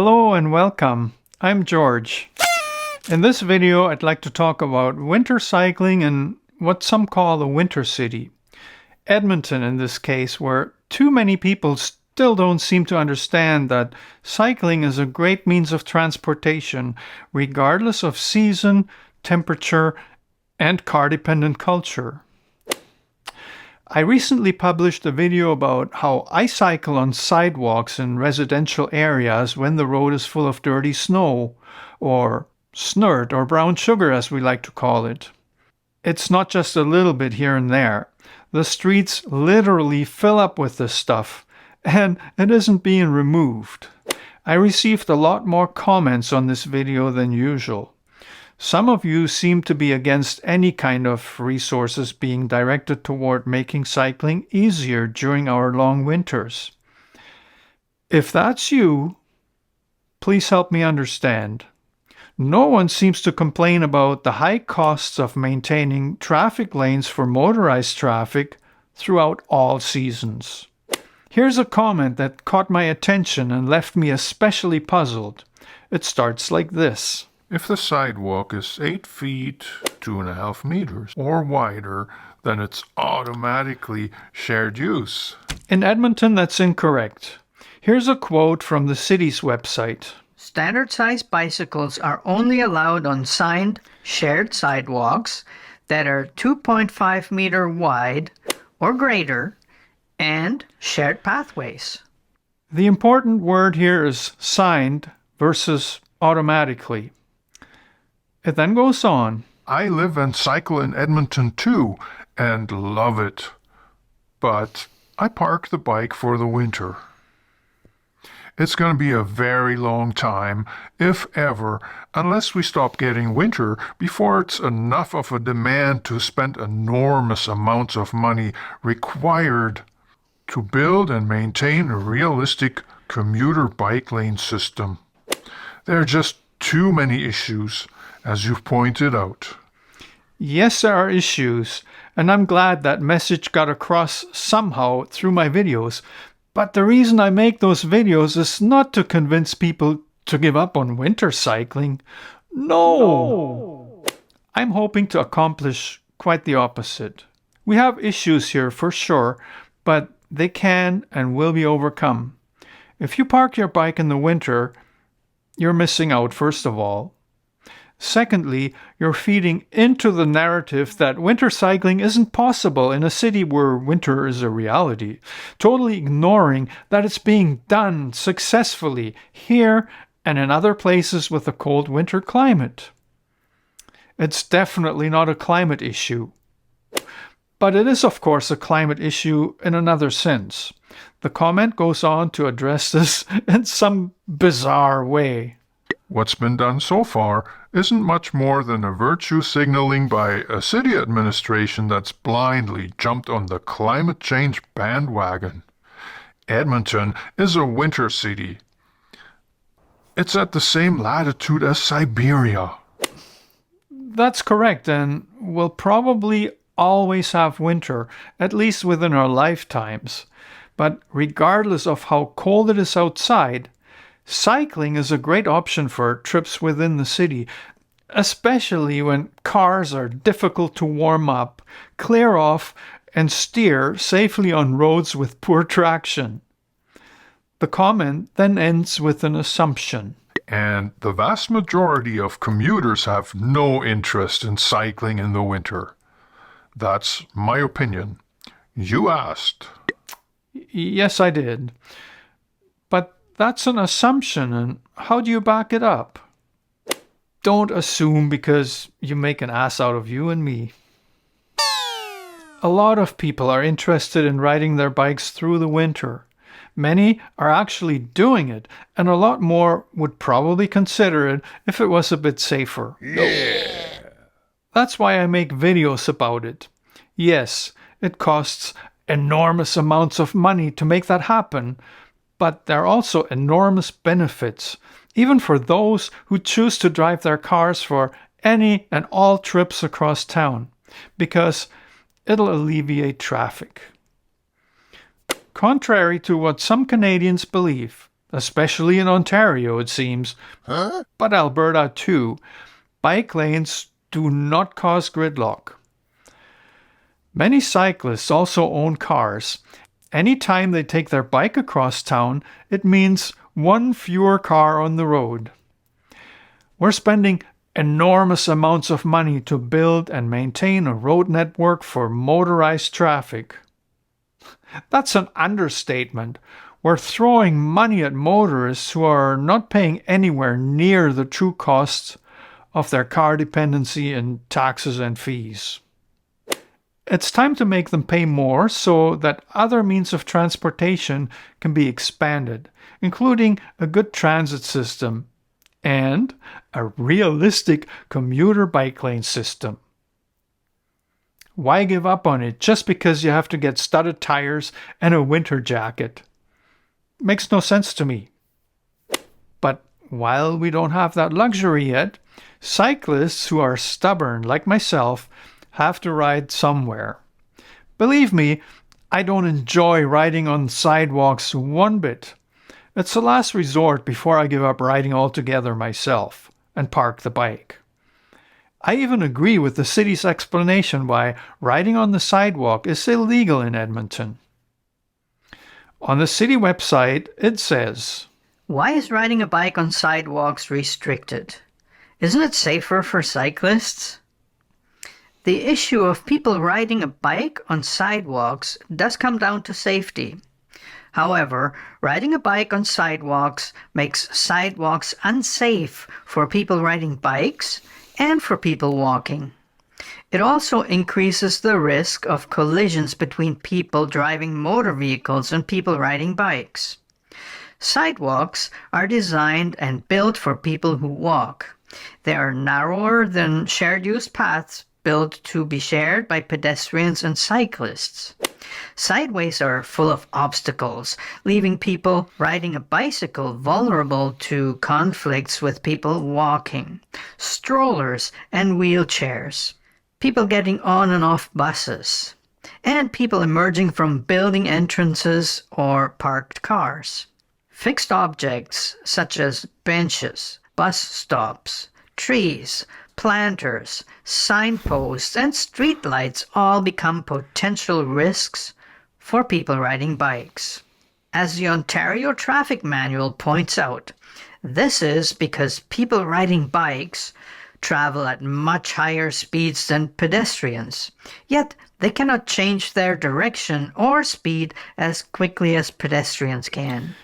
Hello and welcome. I'm George. In this video, I'd like to talk about winter cycling in what some call the winter city. Edmonton in this case, where too many people still don't seem to understand that cycling is a great means of transportation, regardless of season, temperature, and car-dependent culture. I recently published a video about how I cycle on sidewalks in residential areas when the road is full of dirty snow, or snurt, or brown sugar as we like to call it. It's not just a little bit here and there. The streets literally fill up with this stuff, and it isn't being removed. I received a lot more comments on this video than usual. Some of you seem to be against any kind of resources being directed toward making cycling easier during our long winters. If that's you, please help me understand. No one seems to complain about the high costs of maintaining traffic lanes for motorized traffic throughout all seasons. Here's a comment that caught my attention and left me especially puzzled. It starts like this. If the sidewalk is 8 feet, 2.5 meters, or wider, then it's automatically shared use. In Edmonton, that's incorrect. Here's a quote from the city's website. Standard-sized bicycles are only allowed on signed shared sidewalks that are 2.5 meter wide or greater and shared pathways. The important word here is signed versus automatically. It then goes on. I live and cycle in Edmonton too, and love it. But I park the bike for the winter. It's going to be a very long time, if ever, unless we stop getting winter before it's enough of a demand to spend enormous amounts of money required to build and maintain a realistic commuter bike lane system. There are just too many issues, as you've pointed out. Yes, there are issues, and I'm glad that message got across somehow through my videos. But the reason I make those videos is not to convince people to give up on winter cycling. No! I'm hoping to accomplish quite the opposite. We have issues here for sure, but they can and will be overcome. If you park your bike in the winter, you're missing out, first of all. Secondly, you're feeding into the narrative that winter cycling isn't possible in a city where winter is a reality, totally ignoring that it's being done successfully here and in other places with a cold winter climate. It's definitely not a climate issue. But it is, of course, a climate issue in another sense. The comment goes on to address this in some bizarre way. What's been done so far isn't much more than a virtue signaling by a city administration that's blindly jumped on the climate change bandwagon. Edmonton is a winter city. It's at the same latitude as Siberia. That's correct, and we'll probably always have winter, at least within our lifetimes. But regardless of how cold it is outside, cycling is a great option for trips within the city, especially when cars are difficult to warm up, clear off, and steer safely on roads with poor traction. The comment then ends with an assumption. And the vast majority of commuters have no interest in cycling in the winter. That's my opinion. You asked. Yes, I did. But that's an assumption, and how do you back it up? Don't assume because you make an ass out of you and me. A lot of people are interested in riding their bikes through the winter. Many are actually doing it, and a lot more would probably consider it if it was a bit safer. Yeah! That's why I make videos about it. Yes, it costs enormous amounts of money to make that happen, but there are also enormous benefits, even for those who choose to drive their cars for any and all trips across town, because it'll alleviate traffic. Contrary to what some Canadians believe, especially in Ontario, it seems, but Alberta too. Bike lanes do not cause gridlock. Many cyclists also own cars. Anytime they take their bike across town, it means one fewer car on the road. We're spending enormous amounts of money to build and maintain a road network for motorized traffic. That's an understatement. We're throwing money at motorists who are not paying anywhere near the true costs of their car dependency in taxes and fees. It's time to make them pay more so that other means of transportation can be expanded, including a good transit system and a realistic commuter bike lane system. Why give up on it just because you have to get studded tires and a winter jacket? Makes no sense to me. But while we don't have that luxury yet, cyclists who are stubborn like myself have to ride somewhere. Believe me, I don't enjoy riding on sidewalks one bit. It's a last resort before I give up riding altogether myself and park the bike. I even agree with the city's explanation why riding on the sidewalk is illegal in Edmonton. On the city website, it says, Why is riding a bike on sidewalks restricted? Isn't it safer for cyclists? The issue of people riding a bike on sidewalks does come down to safety. However, riding a bike on sidewalks makes sidewalks unsafe for people riding bikes and for people walking. It also increases the risk of collisions between people driving motor vehicles and people riding bikes. Sidewalks are designed and built for people who walk. They are narrower than shared-use paths built to be shared by pedestrians and cyclists. Sideways are full of obstacles, leaving people riding a bicycle vulnerable to conflicts with people walking, strollers and wheelchairs, people getting on and off buses, and people emerging from building entrances or parked cars. Fixed objects such as benches, bus stops, trees, planters, signposts, and streetlights all become potential risks for people riding bikes. As the Ontario Traffic Manual points out, this is because people riding bikes travel at much higher speeds than pedestrians, yet they cannot change their direction or speed as quickly as pedestrians can.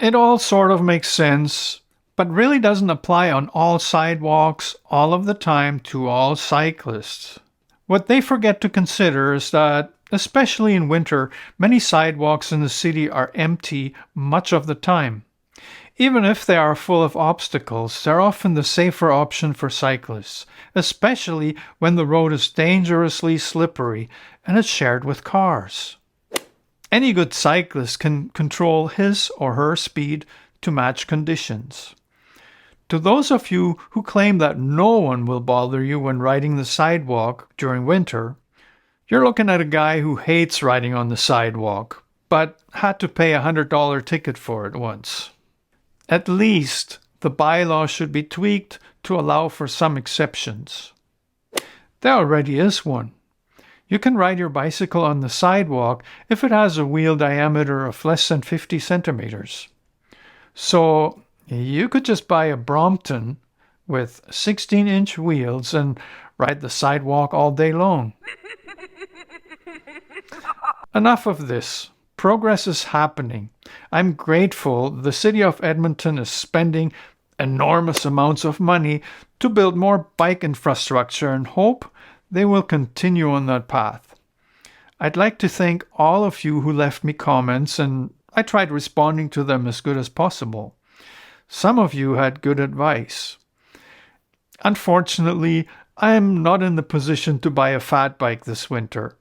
It all sort of makes sense, but really doesn't apply on all sidewalks all of the time to all cyclists. What they forget to consider is that, especially in winter, many sidewalks in the city are empty much of the time. Even if they are full of obstacles, they're often the safer option for cyclists, especially when the road is dangerously slippery and it's shared with cars. Any good cyclist can control his or her speed to match conditions. To those of you who claim that no one will bother you when riding the sidewalk during winter, you're looking at a guy who hates riding on the sidewalk, but had to pay a $100 ticket for it once. At least the bylaw should be tweaked to allow for some exceptions. There already is one. You can ride your bicycle on the sidewalk if it has a wheel diameter of less than 50 centimeters. So you could just buy a Brompton with 16-inch wheels and ride the sidewalk all day long. Enough of this. Progress is happening. I'm grateful the city of Edmonton is spending enormous amounts of money to build more bike infrastructure and hope they will continue on that path. I'd like to thank all of you who left me comments, and I tried responding to them as good as possible. Some of you had good advice. Unfortunately, I am not in the position to buy a fat bike this winter.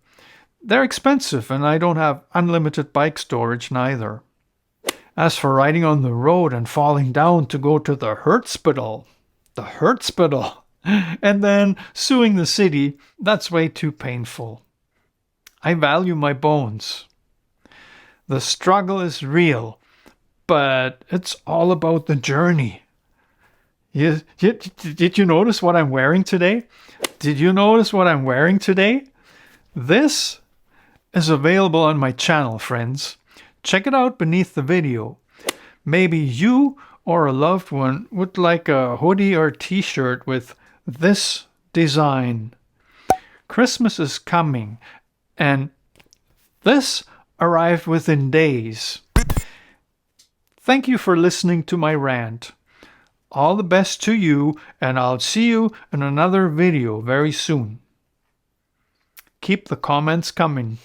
They're expensive, and I don't have unlimited bike storage neither. As for riding on the road and falling down to go to the Hertzspital, and then suing the city, that's way too painful. I value my bones. The struggle is real, but it's all about the journey. Did you notice what I'm wearing today? Did you notice what I'm wearing today? This is available on my channel, friends. Check it out beneath the video. Maybe you or a loved one would like a hoodie or t-shirt with this design. Christmas is coming, and this arrived within days. Thank you for listening to my rant. All the best to you, and I'll see you in another video very soon. Keep the comments coming.